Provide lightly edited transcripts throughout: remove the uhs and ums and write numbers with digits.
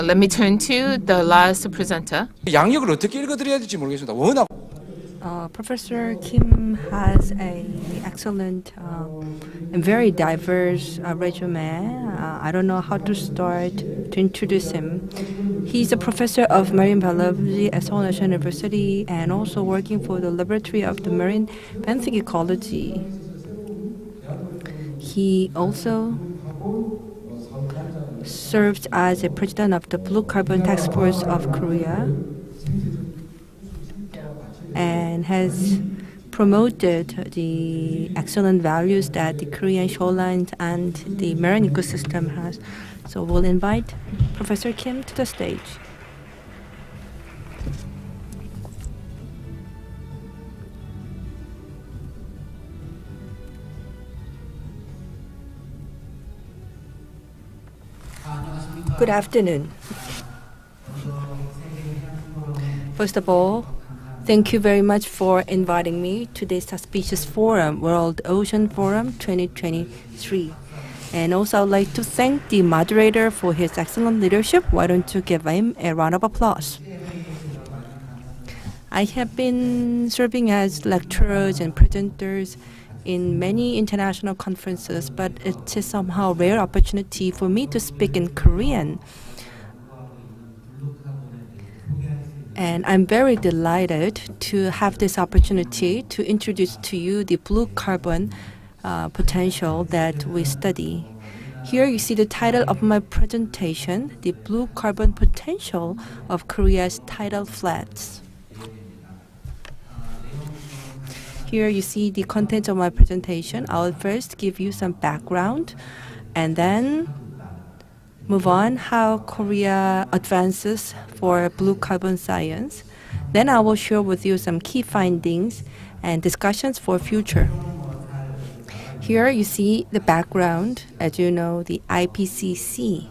Let me turn to the last presenter. 양력을 어떻게 읽어드려야 될지 모르겠습니다. 워낙 Professor Kim has an excellent and very diverse resume. I don't know how to start to introduce him. He's a professor of marine biology at Seoul National University and also working for the laboratory of the marine Benthic ecology. He also served as a president of the Blue Carbon Task Force of Korea and has promoted the excellent values that the Korean shoreline and the marine ecosystem has. So we'll invite Professor Kim to the stage. Good afternoon. First of all, thank you very much for inviting me to this auspicious forum, World Ocean Forum 2023. And also I would like to thank the moderator for his excellent leadership. Why don't you give him a round of applause? I have been serving as lecturers and presenters in many international conferences, but it is somehow a rare opportunity for me to speak in Korean. And I'm very delighted to have this opportunity to introduce to you the blue carbon potential that we study. Here you see the title of my presentation, The Blue Carbon Potential of Korea's Tidal Flats. Here you see the contents of my presentation. I will first give you some background and then move on how Korea advances for blue carbon science. Then I will share with you some key findings and discussions for future. Here you see the background. As you know, the IPCC,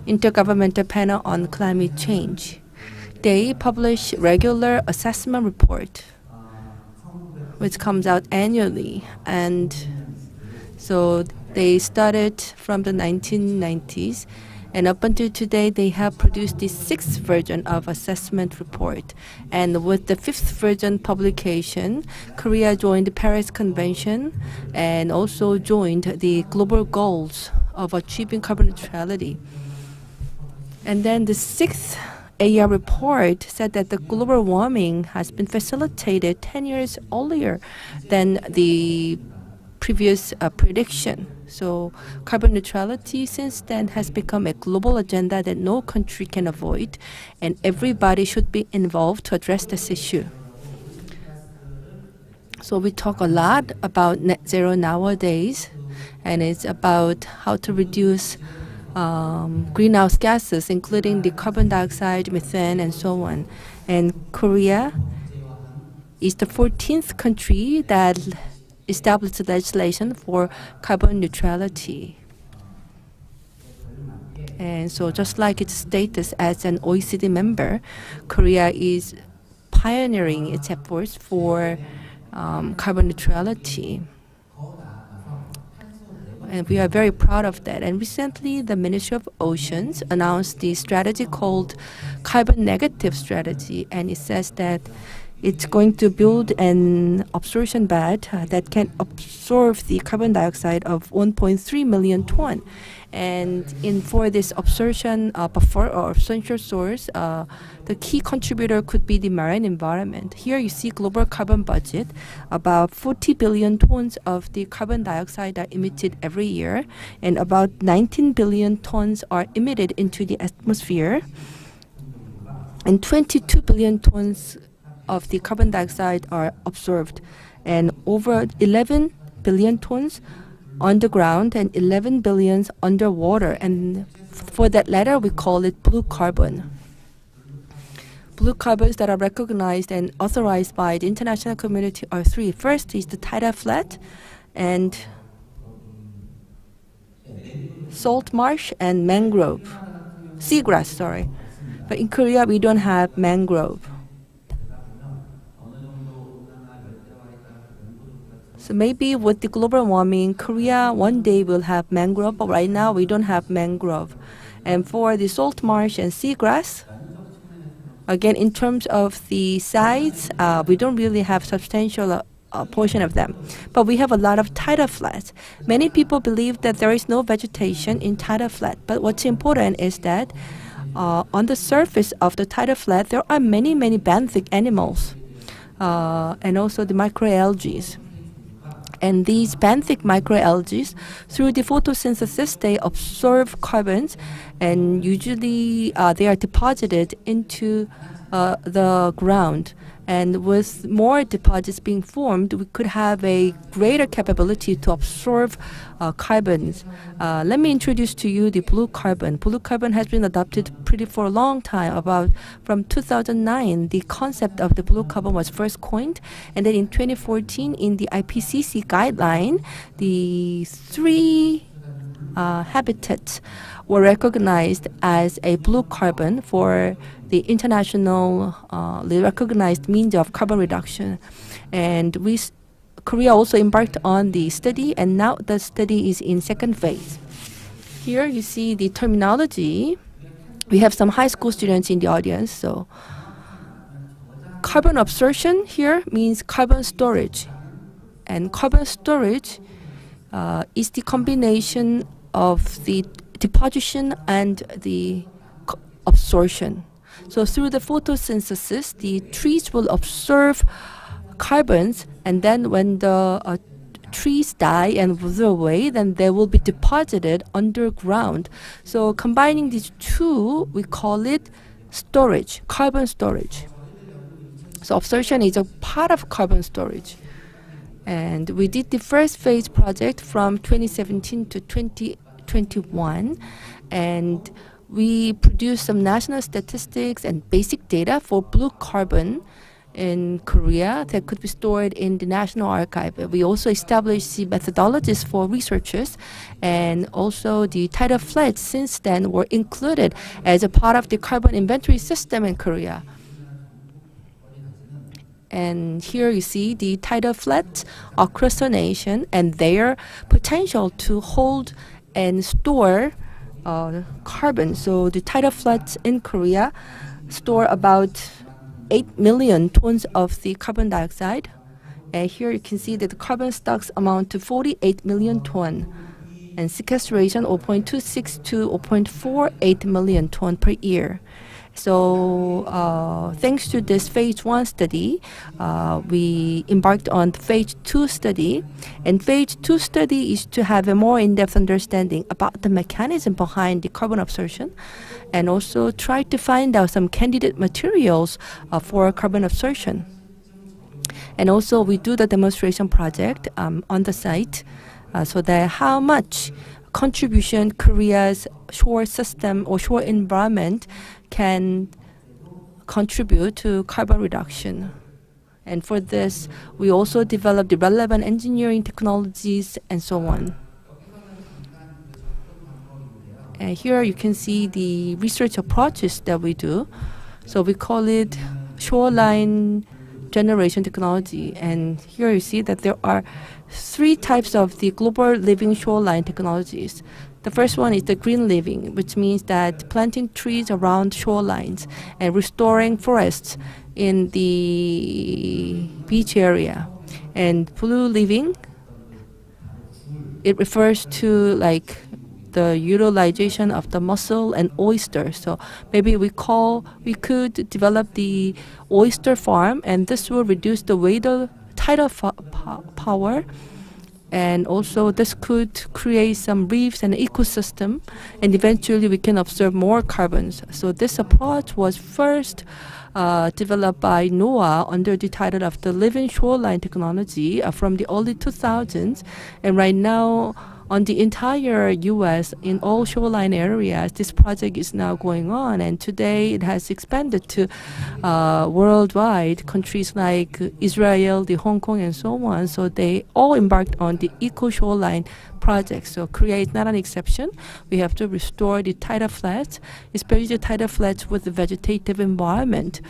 Intergovernmental Panel on Climate Change. They publish regular assessment report, which comes out annually. And so they started from the 1990s, and up until today, they have produced the 6th version of assessment report. And with the 5th version publication, Korea joined the Paris Convention and also joined the global goals of achieving carbon neutrality. And then the 6th AR report said that the global warming has been facilitated 10 years earlier than the previous prediction. So carbon neutrality since then has become a global agenda that no country can avoid, and everybody should be involved to address this issue. So we talk a lot about net zero nowadays, and it's about how to reduce greenhouse gases, including the carbon dioxide, methane, and so on. And Korea is the 14th country that established legislation for carbon neutrality. And so just like its status as an OECD member, Korea is pioneering its efforts for carbon neutrality. And we are very proud of that. And recently, the Ministry of Oceans announced the strategy called Carbon Negative Strategy. And it says that it's going to build an absorption bed that can absorb the carbon dioxide of 1.3 million ton. And for this absorption buffer or essential source, the key contributor could be the marine environment. Here you see global carbon budget. About 40 billion tons of the carbon dioxide are emitted every year, and about 19 billion tons are emitted into the atmosphere, and 22 billion tons of the carbon dioxide are absorbed, and over 11 billion tons underground and 11 billions underwater. And for that latter, we call it blue carbon. Blue carbons that are recognized and authorized by the international community are 3. First is the tidal flat and salt marsh and mangrove, seagrass, sorry. But in Korea, we don't have mangrove. So maybe with the global warming, Korea one day will have mangrove, but right now we don't have mangrove. And for the salt marsh and seagrass, again, in terms of the size, we don't really have substantial portion of them. But we have a lot of tidal flats. Many people believe that there is no vegetation in tidal flat. But what's important is that on the surface of the tidal flat, there are many, many benthic animals and also the microalgae. And these benthic microalgae, through the photosynthesis, they absorb carbons, and usually they are deposited into the ground. And with more deposits being formed, we could have a greater capability to absorb carbons. Let me introduce to you the blue carbon. Blue carbon has been adopted pretty for a long time. About from 2009, the concept of the blue carbon was first coined. And then in 2014, in the IPCC guideline, the three habitats were recognized as a blue carbon for the international recognized means of carbon reduction. And Korea also embarked on the study, and now the study is in second phase. Here you see the terminology. We have some high school students in the audience. So carbon absorption here means carbon storage. And carbon storage is the combination of the deposition and the absorption. So through the photosynthesis, the trees will absorb carbons, and then when the trees die and wither away, then they will be deposited underground. So combining these two, we call it storage, carbon storage. So absorption is a part of carbon storage. And we did the first phase project from 2017 to 2021, and we produced some national statistics and basic data for blue carbon in Korea that could be stored in the National Archive. We also established the methodologies for researchers, and also the tidal flats since then were included as a part of the carbon inventory system in Korea. And here you see the tidal flats across the nation and their potential to hold and store carbon. So the tidal flats in Korea store about 8 million tons of the carbon dioxide. And here you can see that the carbon stocks amount to 48 million tons. And sequestration 0.26 to 0.48 million tons per year. So thanks to this phase 1 study, we embarked on phase 2 study. And phase 2 study is to have a more in-depth understanding about the mechanism behind the carbon absorption, and also try to find out some candidate materials for carbon absorption. And also we do the demonstration project on the site, so that how much contribution Korea's shore system or shore environment can contribute to carbon reduction. And for this, we also develop the relevant engineering technologies and so on. And here you can see the research approaches that we do. So we call it shoreline generation technology. And here you see that there are 3 types of the global living shoreline technologies. The first one is the green living, which means that planting trees around shorelines and restoring forests in the beach area. And blue living, it refers to like the utilization of the mussel and oyster. So maybe we could develop the oyster farm, and this will reduce the tidal power. And also this could create some reefs and ecosystem, and eventually we can absorb more carbons. So this approach was first developed by NOAA under the title of the Living Shoreline Technology from the early 2000s. And right now, on the entire U.S., in all shoreline areas, this project is now going on. And today it has expanded to worldwide countries like Israel, the Hong Kong, and so on. So they all embarked on the eco-shoreline project. So Korea is not an exception. We have to restore the tidal flats, especially the tidal flats with the vegetative environment.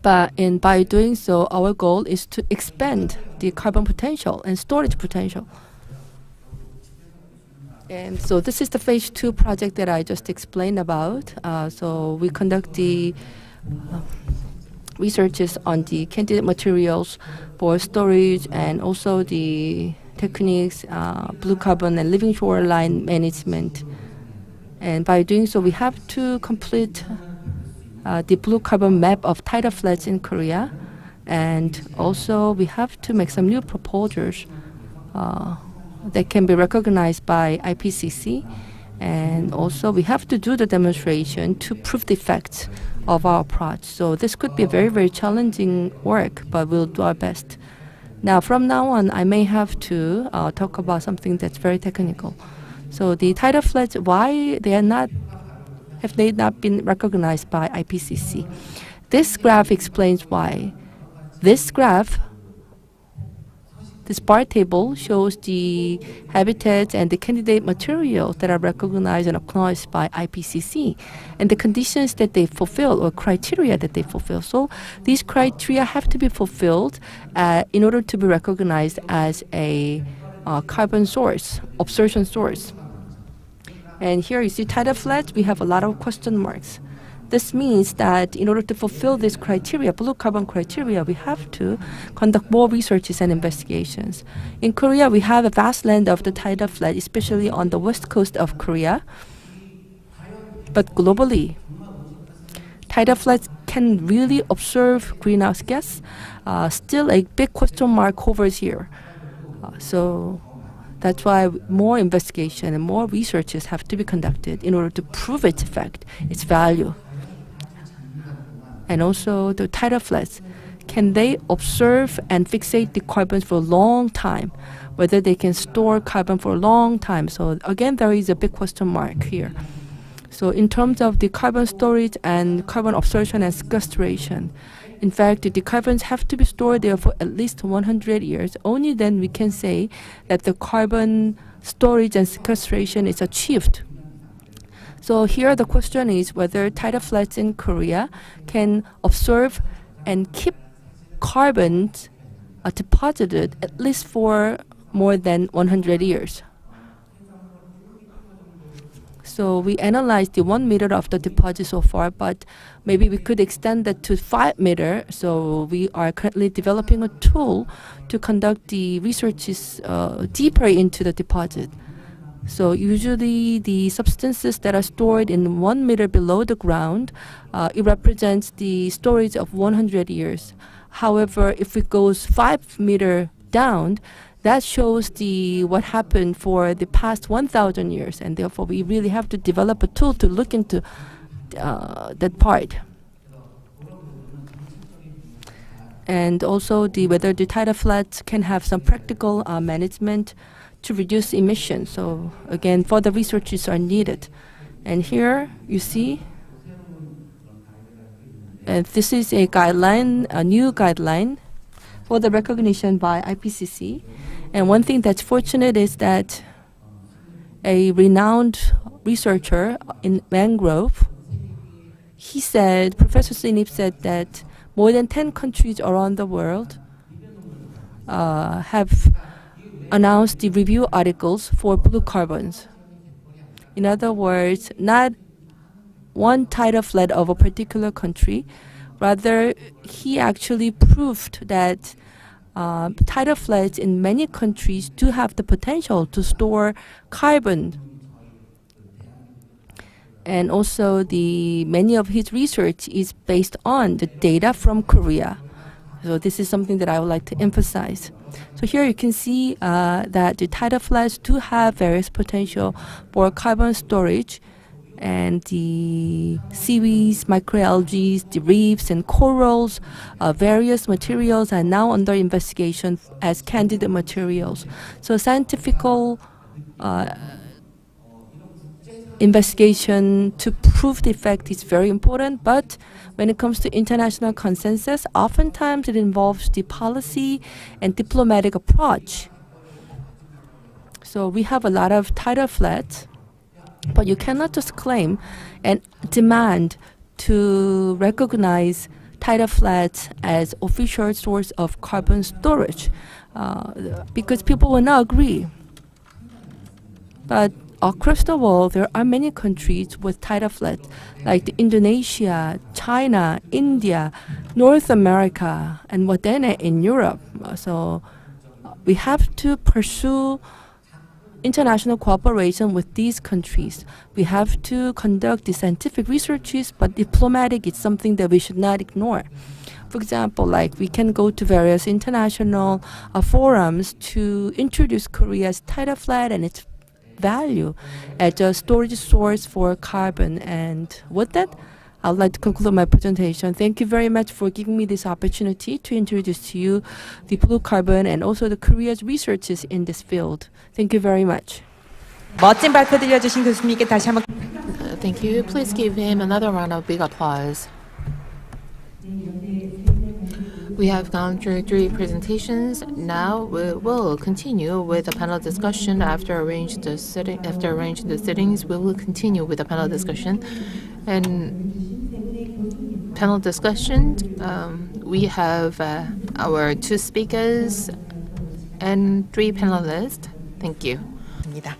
But by doing so, our goal is to expand the carbon potential and storage potential. And so this is the phase 2 project that I just explained about. So we conduct the researches on the candidate materials for storage and also the techniques, blue carbon and living shoreline management. And by doing so, we have to complete the blue carbon map of tidal flats in Korea. And also, we have to make some new proposals that can be recognized by IPCC. And also, we have to do the demonstration to prove the effects of our approach. So this could be a very, very challenging work, but we'll do our best. Now, from now on, I may have to talk about something that's very technical. So the tidal flats, why have they not been recognized by IPCC? This graph explains why. This graph, this bar table shows the habitats and the candidate materials that are recognized and acknowledged by IPCC and the conditions that they fulfill or criteria that they fulfill. So these criteria have to be fulfilled in order to be recognized as a carbon source, absorption source. And here you see tidal flats, we have a lot of question marks. This means that in order to fulfill this criteria, blue carbon criteria, we have to conduct more researches and investigations. In Korea, we have a vast land of the tidal flat, especially on the west coast of Korea. But globally, tidal flats can really absorb greenhouse gas. Still a big question mark hovers here. So that's why more investigation and more researches have to be conducted in order to prove its effect, its value. And also the tidal flats, can they observe and fixate the carbon for a long time? Whether they can store carbon for a long time. So again, there is a big question mark here. So in terms of the carbon storage and carbon absorption and sequestration, in fact, the carbons have to be stored there for at least 100 years. Only then we can say that the carbon storage and sequestration is achieved. So here the question is whether tidal flats in Korea can observe and keep carbon deposited at least for more than 100 years. So we analyzed the 1 meter of the deposit so far, but maybe we could extend that to 5 meter. So we are currently developing a tool to conduct the researches deeper into the deposit. So usually the substances that are stored in 1 meter below the ground, it represents the storage of 100 years. However, if it goes 5 meter down, that shows what happened for the past 1,000 years, and therefore we really have to develop a tool to look into that part. And also whether the tidal flats can have some practical management to reduce emissions. So again, further researches are needed. And here you see, this is a guideline, a new guideline for the recognition by IPCC. And one thing that's fortunate is that a renowned researcher in mangrove, Professor Sinip said that more than 10 countries around the world have announced the review articles for blue carbons. In other words, not one tidal flat of a particular country, rather he actually proved that tidal flats in many countries do have the potential to store carbon. And also many of his research is based on the data from Korea. So this is something that I would like to emphasize. So here you can see that the tidal flats do have various potential for carbon storage, and the seaweeds, microalgae, the reefs and corals, various materials are now under investigation as candidate materials. So scientific investigation to prove the effect is very important, but when it comes to international consensus, oftentimes it involves the policy and diplomatic approach. So we have a lot of tidal flats, but you cannot just claim and demand to recognize tidal flats as official source of carbon storage because people will not agree. But across the world, there are many countries with tidal floods, like Indonesia, China, India, North America, and then in Europe. So we have to pursue international cooperation with these countries. We have to conduct the scientific researches, but diplomatic is something that we should not ignore. For example, like we can go to various international forums to introduce Korea's tidal flood and its value as a storage source for carbon. And with that, I'd like to conclude my presentation. Thank you very much for giving me this opportunity to introduce to you the blue carbon and also the Korea's researches in this field. Thank you very much. 멋진 발표 들려주신 교수님께 다시 한번 Thank you. Please give him another round of big applause. We have gone through 3 presentations. Now we will continue with a panel discussion. After arranging the settings, we will continue with a panel discussion. And panel discussion, we have our 2 speakers and 3 panelists. Thank you. 입니다.